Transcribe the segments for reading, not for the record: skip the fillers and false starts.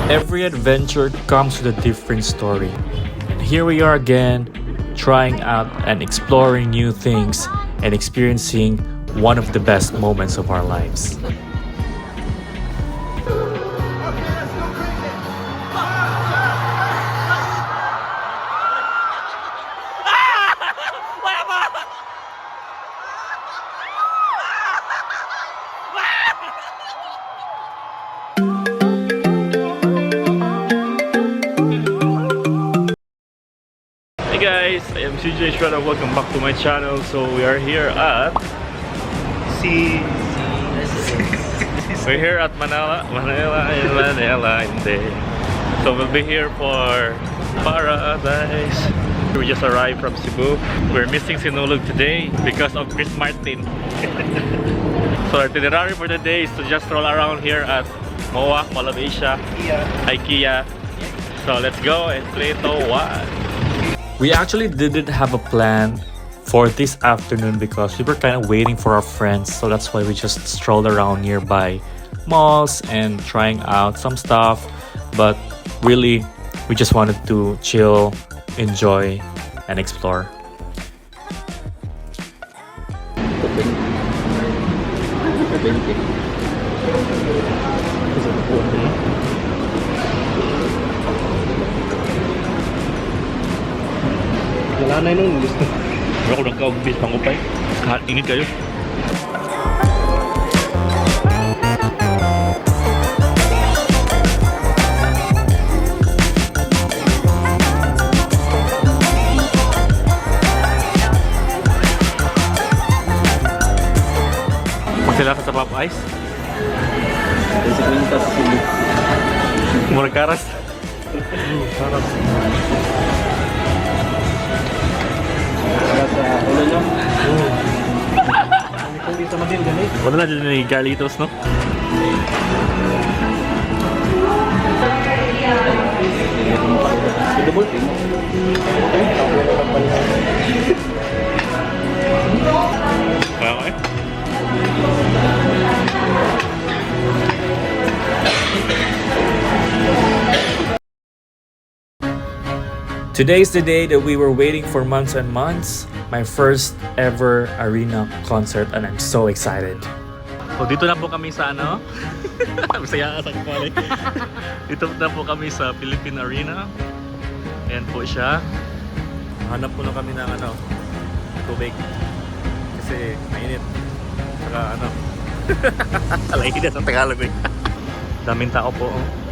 Every adventure comes with a different story. And here we are again, trying out and exploring new things and experiencing one of the best moments of our lives. Hey guys, I am ping.cjestrada. Welcome back to my channel. So we are here at we're here at Manila, so we'll be here for Paradise. We just arrived from Cebu. We're missing Sinulog today because of Chris Martin. So our itinerary for the day is to just stroll around here at Mall of Asia, IKEA. So let's go and play to one. We actually didn't have a plan for this afternoon because we were kind of waiting for our friends, so that's why we just strolled around nearby malls and trying out some stuff. But really, we just wanted to chill, enjoy, and explore. Wala na yun, gusto. Ako nagka-obis pang upay. Ingit kayo. Sila sa Pop Ice. Kasi kwintas sa Cebu. Murag karas. Karas. Sa ulo nyo? Kung isa man din ganit. Wala na dyan yung Galitos, no? Okay. Today's the day that we were waiting for months and months. My first ever arena concert and I'm so excited. So dito na po kami sa ano? Masaya ka sa kapali. Dito na po kami sa Philippine Arena. Ayan po siya. Hanap po na kami ng ano, tubig. Kasi mainit. Saka ano. Alay sa Tagalog eh. Daming tao po. Oh.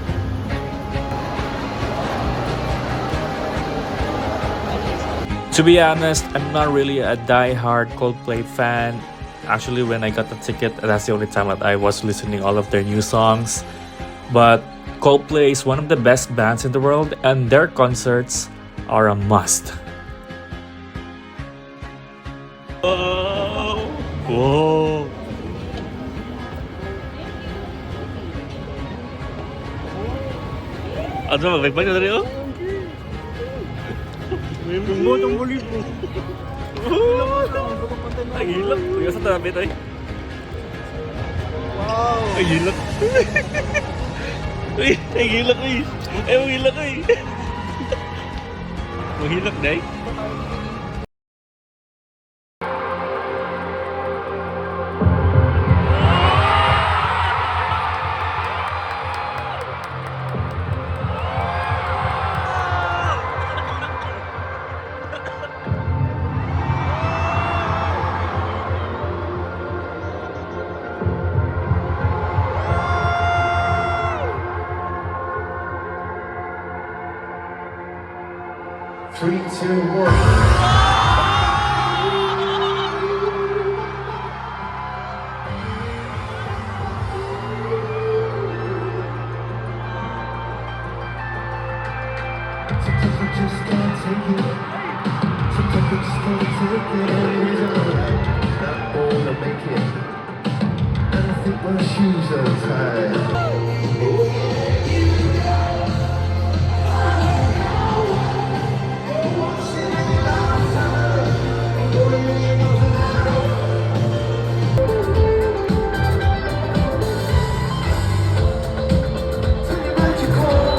To be honest, I'm not really a die-hard Coldplay fan. Actually, when I got the ticket, that's the only time that I was listening all of their new songs. But Coldplay is one of the best bands in the world and their concerts are a must. Wow! Wow! Ano ba? Baik-baik na rin oh? Tunggu, tunggu lipo. Ang hilak. Tuyo sa tabi tayo. Wow! Ang hilak. Uy, ang hilak uy. Ay, ang hilak uy. Ang hilak day. Three, two, one. Sometimes we just can't take it. Sometimes we just can't take it. Not all to make it. And I think my shoes are tied. Take a magical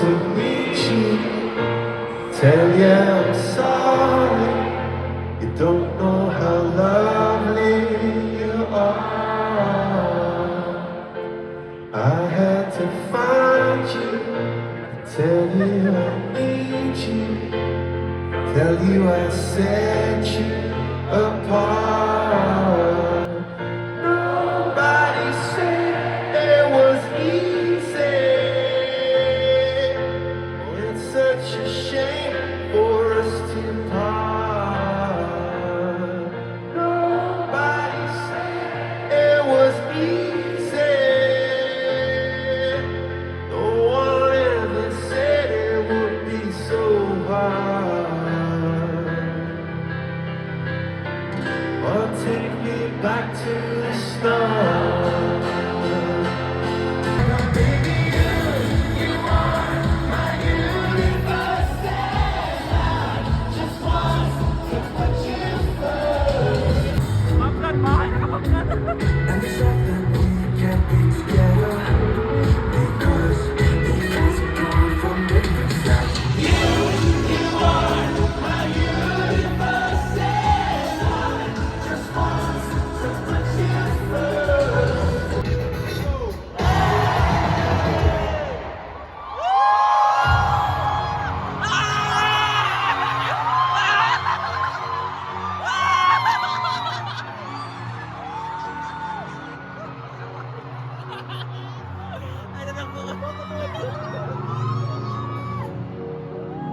to meet you, tell you I'm sorry. You don't know how lovely you are. I had to find you, tell you I need you, tell you I set you apart. Nobody said it was easy. Oh, it's such a shame for us to part. Nobody said it was easy. No one ever said it would be so hard. Oh, take me back to the start. And the stuff that we can't be together because the things are coming from different sides.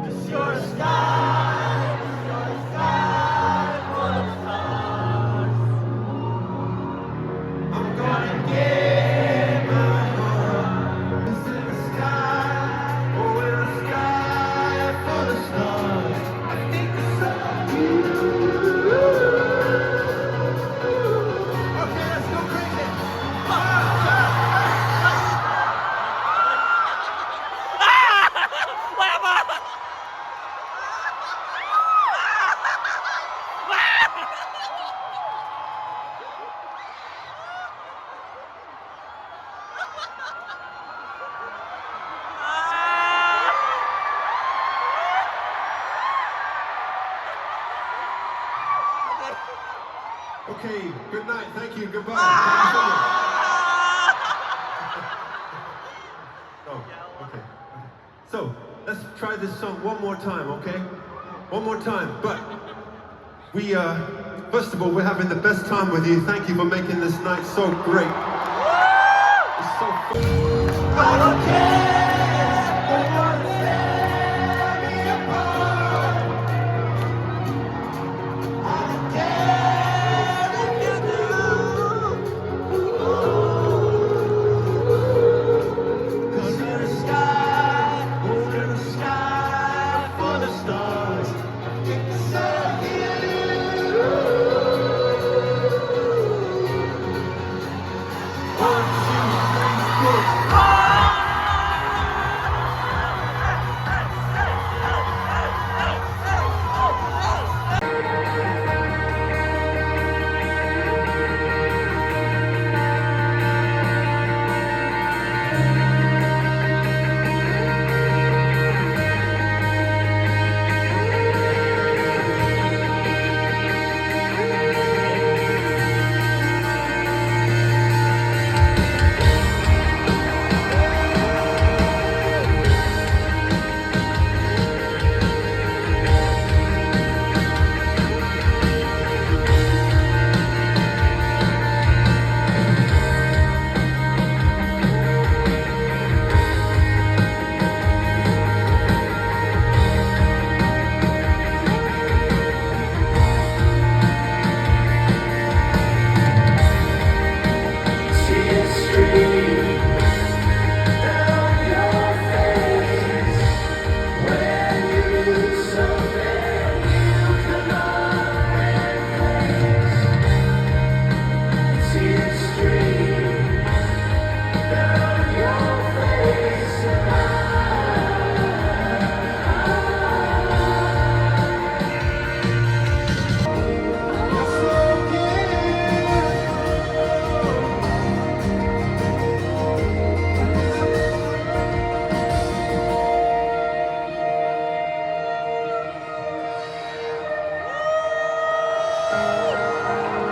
It's your sky, full of stars. I'm gonna get my heart. It's in the sky, oh, in the sky full of stars. I think it's of you. Okay, let's go crazy. Okay, good night, thank you, goodbye. Thank you so much. Oh, okay. So, let's try this song one more time, okay? One more time, but we, first of all, we're having the best time with you. Thank you for making this night so great. It's so fun. I don't care.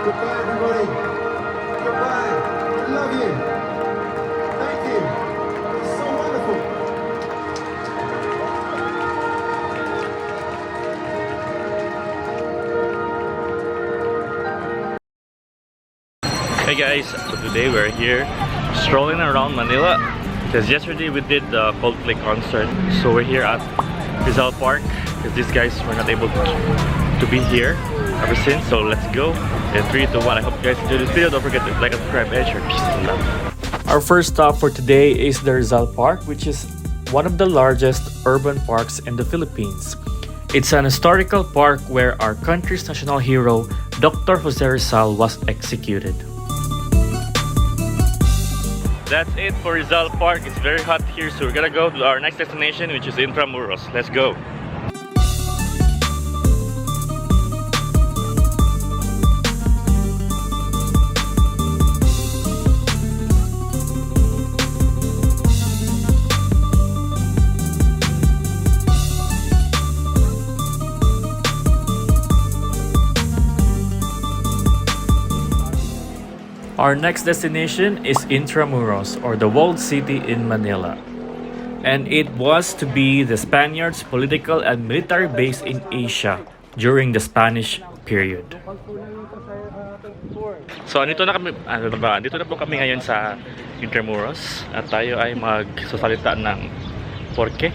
Goodbye, everybody. Goodbye. I love you. Thank you. It's so wonderful. Hey guys, so today we're here strolling around Manila because yesterday we did the Coldplay concert. So we're here at Rizal Park because these guys were not able to be here ever since. So let's go. In 3, 2, 1. I hope you guys enjoyed this video. Don't forget to like and subscribe and share. Peace and love. Our first stop for today is the Rizal Park, which is one of the largest urban parks in the Philippines. It's an historical park where our country's national hero, Dr. Jose Rizal, was executed. That's it for Rizal Park. It's very hot here, so we're gonna go to our next destination, which is Intramuros. Let's go. Our next destination is Intramuros, or the walled city in Manila. And it was to be the Spaniards' political and military base in Asia during the Spanish period. So andito na kami, andito na po kami ngayon sa Intramuros at tayo ay magsasalita ng porke.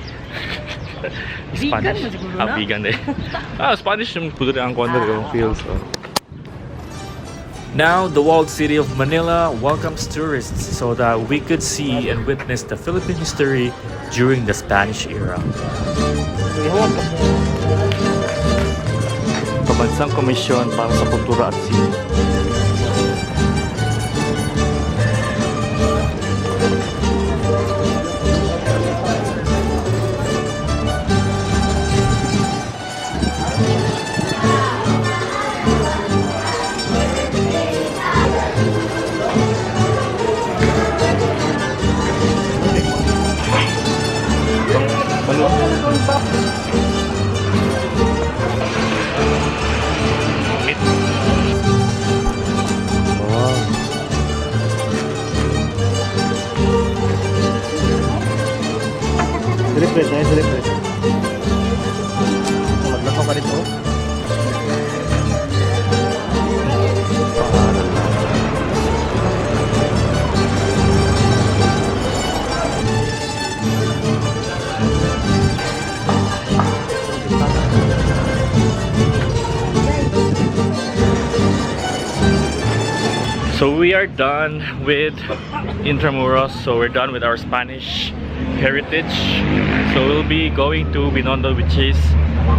Spanish. Vegan eh. Spanish yung puto ang kwento yung feels. Now, the walled city of Manila welcomes tourists so that we could see and witness the Philippine history during the Spanish era. Pambansang komisyon para sa kultura at sini. Selipret na, selipret. Maglakaw ka dito. So we are done with Intramuros, so we're done with our Spanish heritage. So we'll be going to Binondo, which is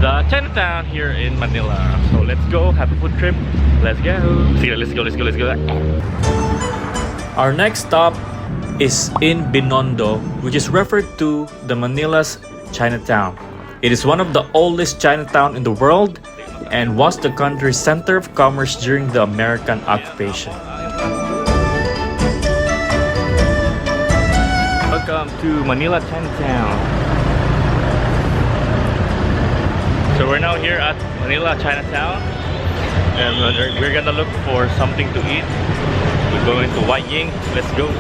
the Chinatown here in Manila. So let's go, have a food trip. Let's go. See you, let's go. Our next stop is in Binondo, which is referred to the Manila's Chinatown. It is one of the oldest Chinatown in the world and was the country's center of commerce during the American occupation. Welcome to Manila Chinatown. So we're now here at Manila Chinatown and we're gonna look for something to eat. We're going to Ying. Let's go.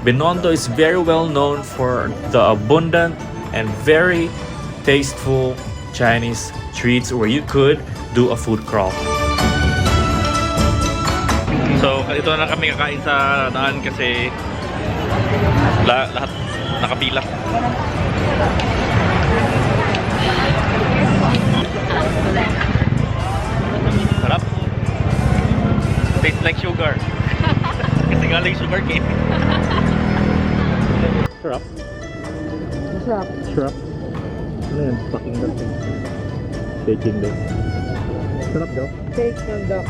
Binondo is very well known for the abundant and very tasteful Chinese treats where you could do a food crawl. So, ito na kami kakain sa daan kasi lahat nakapila. Sarap. Tastes like sugar. Kasi galing sugar cane. Sarap. Masarap. Sarap. Ano yan? Fucking duck. Shaking duck. Sarap daw. Take ng duck.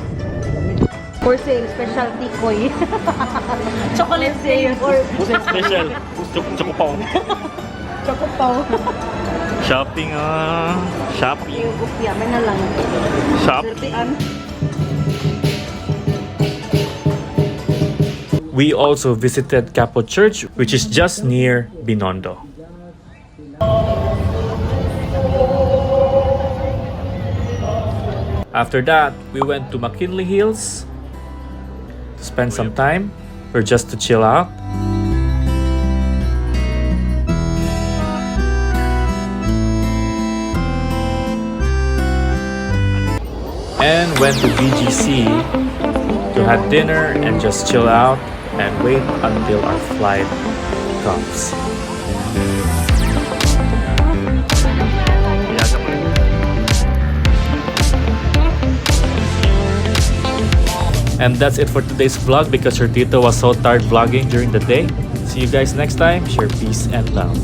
For sale, specialty koy. Chocolate sale or Special. Chocopaw. chocopaw. Shopping Shopping. Yung upya, may na lang. Shopping. Sertian. We also visited Capo Church, which is just near Binondo. After that, we went to McKinley Hills to spend some time or just to chill out. And went to BGC to have dinner and just chill out and wait until our flight comes. And that's it for today's vlog because your tito was so tired vlogging during the day. See you guys next time. Share peace and love.